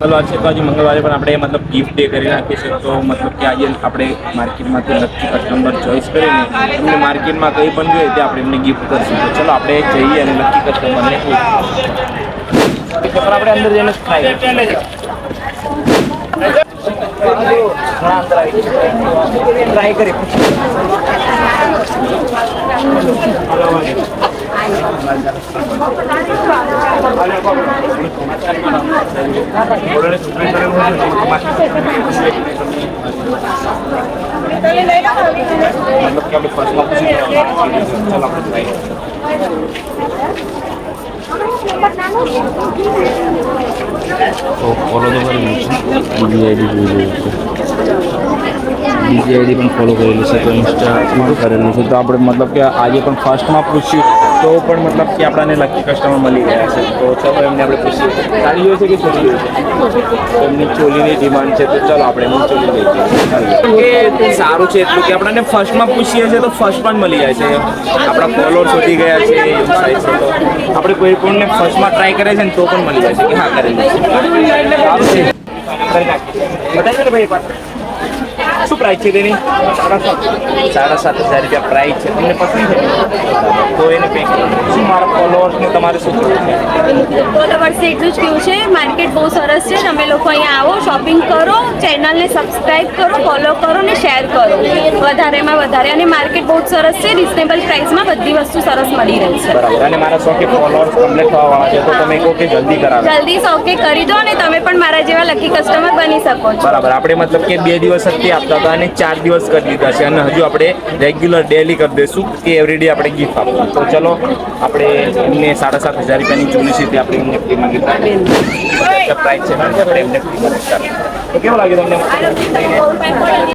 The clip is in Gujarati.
મંગળવાર છે તો આજે મંગળવારે પણ આપણે મતલબ ગિફ્ટ ડે કરી નાખીએ છીએ તો મતલબ કે આજે આપણે માર્કેટમાંથી લકી કસ્ટમર ચોઈસ કરીને એમને માર્કેટમાં કંઈ પણ જોઈએ તે આપણે એમને ગિફ્ટ કરીશું. તો ચલો આપણે જઈએ અને લકી કસ્ટમરને પણ આપણે અંદર જઈને ટ્રાય કરી मतलब कि આપણે ફર્સ્ટમાં પૂછી ચાલો આપણે ટ્રાય તો ફોલો તો કરી બીજી આઈડી પણ ફોલો કરેલી છે તો ઇન્સ્ટામાં કરેલું છે તો આપણે મતલબ કે આજે પણ ફર્સ્ટમાં પૂછ્યું તો પણ મતલબ કે આપણને લકી કસ્ટમર મળી ગયા છે. તો ચાલો એમને આપણે પૂછીએ સારી હોય છે કે છોડી હોય છે તો એમની ચોલીની ડિમાન્ડ છે તો ચાલો આપણે એમની ચોલી લઈએ કે સારું છે એટલું કે આપણને ફર્સ્ટમાં પૂછીએ છીએ તો ફર્સ્ટ પણ મળી જાય છે. આપણા ફોલોઅર્સ વધી ગયા છે એવું સાઈઝ છે તો આપણે કોઈ કોઈને ફર્સ્ટમાં ટ્રાય કરે છે ને તો પણ મળી જાય છે કે હા કરેલું છે સારું છે બતાવી ને ભાઈ શું પ્રાઇસ છે તેની? 7,500 રૂપિયા પ્રાઇસ છે. તમને પસંદ છે તો એને પે કરો. શું મારા ફોલોઅર્સને તમારે શું કરવું છે? ફોલોઅર્સ એટલું જ કેવું છે માર્કેટ બહુ સરસ છે. તમે લોકો અહીંયા આવો શોપિંગ કરો, ચેનલને સબસ્ક્રાઇબ કરો, ફોલો કરો ને શેર કરો વધારેમાં વધારે. અને માર્કેટ બહુ જ સરસ છે. રિઝનેબલ પ્રાઇસમાં બધી વસ્તુ સરસ મળી રહી છે. બરાબર. અને મારા 100 કે ફોલોઅર્સ કમ્પ્લીટ થવાવાળા છે તો તમે કહો કે જલ્દી કરાવો. જલ્દી 100 કે કરી દો અને તમે પણ મારા જેવા લકી કસ્ટમર બની શકો છો. બરાબર. આપણે મતલબ કે 2 દિવસ જ આપતા હતા અને 4 દિવસ કરી દીધા છે અને હજુ આપણે રેગ્યુલર ડેલી કરી દઈશું કે એવરીડે આપણે ગિફ્ટ આપવું. તો ચલો આપણે એમને 7,500 રૂપિયાની ચોલી છે તે આપણે એમને ફ્રીમાં ગિફ્ટ આપીએ. પ્રાઇસ છે આપણે એમને ફ્રીમાં ગિફ્ટ આપીએ. તો કેવું લાગ્યું તમને?